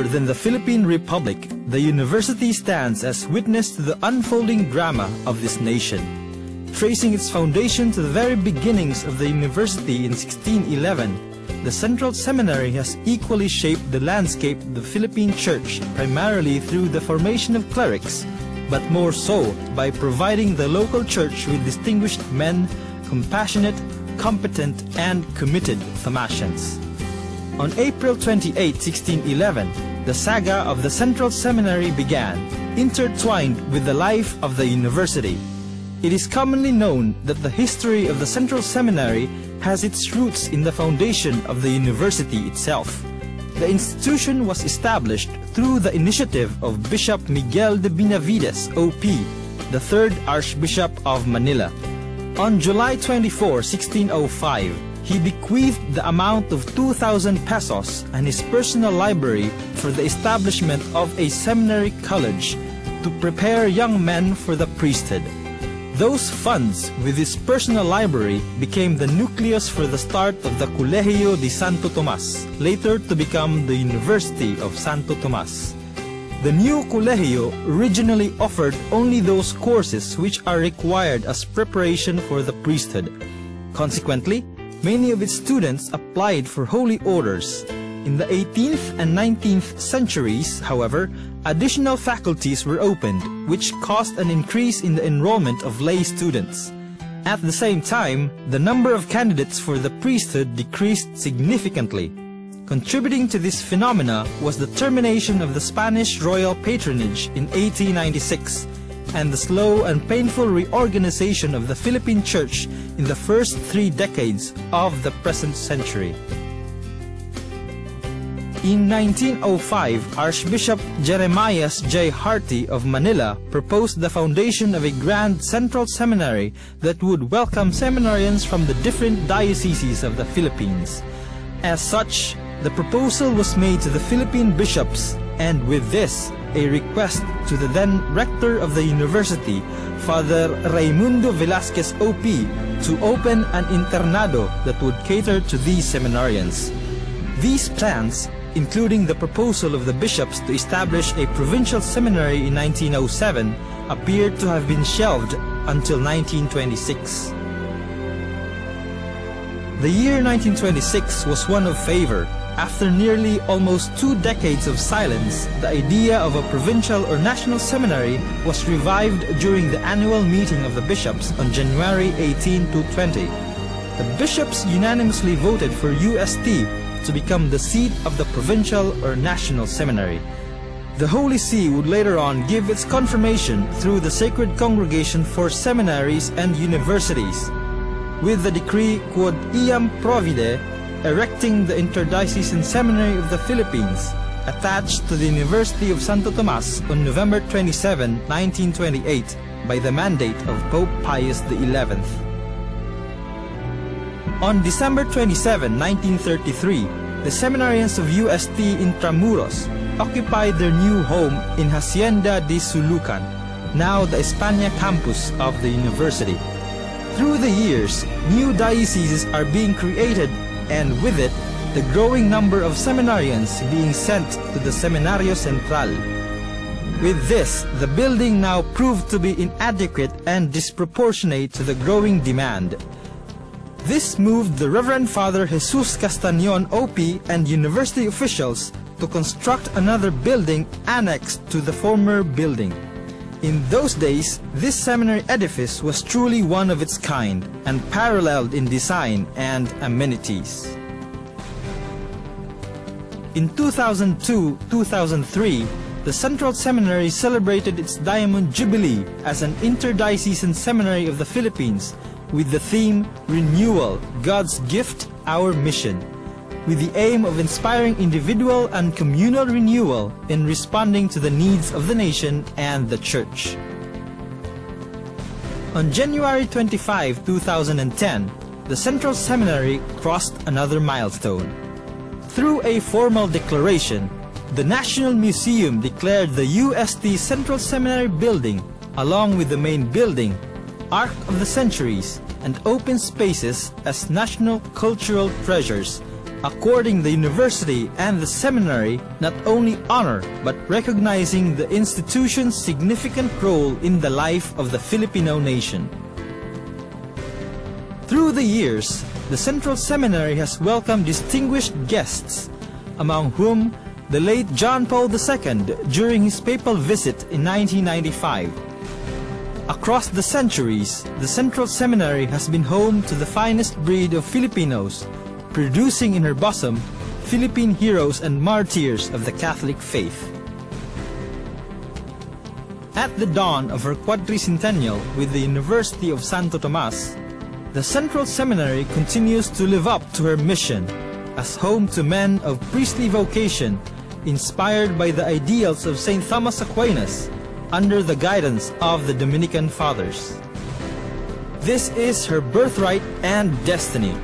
than the Philippine Republic, the university stands as witness to the unfolding drama of this nation. Tracing its foundation to the very beginnings of the university in 1611, the Central Seminary has equally shaped the landscape of the Philippine Church, primarily through the formation of clerics, but more so by providing the local church with distinguished men, compassionate, competent, and committed Thomasians. On April 28, 1611, the saga of the Central Seminary began, intertwined with the life of the university. It is commonly known that the history of the Central Seminary has its roots in the foundation of the university itself. The institution was established through the initiative of Bishop Miguel de Benavides, O.P., the third Archbishop of Manila. On July 24, 1605, he bequeathed the amount of 2,000 pesos and his personal library for the establishment of a seminary college to prepare young men for the priesthood. Those funds, with his personal library, became the nucleus for the start of the Colegio de Santo Tomas, later to become the University of Santo Tomas. The new colegio originally offered only those courses which are required as preparation for the priesthood. Consequently, many of its students applied for holy orders. In the 18th and 19th centuries, however, additional faculties were opened, which caused an increase in the enrollment of lay students. At the same time, the number of candidates for the priesthood decreased significantly. Contributing to this phenomena was the termination of the Spanish royal patronage in 1896, and the slow and painful reorganization of the Philippine Church in the first 3 decades of the present century. In 1905, Archbishop Jeremias J. Harty of Manila proposed the foundation of a grand central seminary that would welcome seminarians from the different dioceses of the Philippines. As such, the proposal was made to the Philippine bishops, and with this, a request to the then rector of the university, Father Raimundo Velasquez O.P., to open an internado that would cater to these seminarians. These plans, including the proposal of the bishops to establish a provincial seminary in 1907, appeared to have been shelved until 1926. The year 1926 was one of favor. After nearly almost 2 decades of silence, the idea of a provincial or national seminary was revived during the annual meeting of the bishops on January 18 to 20. The bishops unanimously voted for UST to become the seat of the provincial or national seminary. The Holy See would later on give its confirmation through the Sacred Congregation for Seminaries and Universities, with the decree Quod Iam Provide, erecting the Interdiocesan Seminary of the Philippines, attached to the University of Santo Tomas on November 27, 1928, by the mandate of Pope Pius XI. On December 27, 1933, the seminarians of UST Intramuros occupied their new home in Hacienda de Sulucan, now the España campus of the university. Through the years, new dioceses are being created, and with it, the growing number of seminarians being sent to the Seminario Central. With this, the building now proved to be inadequate and disproportionate to the growing demand. This moved the Reverend Father Jesus Castañon O.P. and university officials to construct another building annexed to the former building. In those days, this seminary edifice was truly one of its kind and paralleled in design and amenities. In 2002-2003, the Central Seminary celebrated its Diamond Jubilee as an interdiocesan seminary of the Philippines with the theme Renewal, God's Gift, Our Mission, with the aim of inspiring individual and communal renewal in responding to the needs of the nation and the Church. On January 25, 2010, the Central Seminary crossed another milestone. Through a formal declaration, the National Museum declared the UST Central Seminary building, along with the main building, Arc of the Centuries, and open spaces as national cultural treasures, according the university and the seminary not only honor but recognizing the institution's significant role in the life of the Filipino nation. Through the years, the Central Seminary has welcomed distinguished guests, among whom the late John Paul II during his papal visit in 1995. Across the centuries, the Central Seminary has been home to the finest breed of Filipinos, producing in her bosom Philippine heroes and martyrs of the Catholic faith. At the dawn of her quadricentennial with the University of Santo Tomas, the Central Seminary continues to live up to her mission as home to men of priestly vocation inspired by the ideals of St. Thomas Aquinas under the guidance of the Dominican Fathers. This is her birthright and destiny.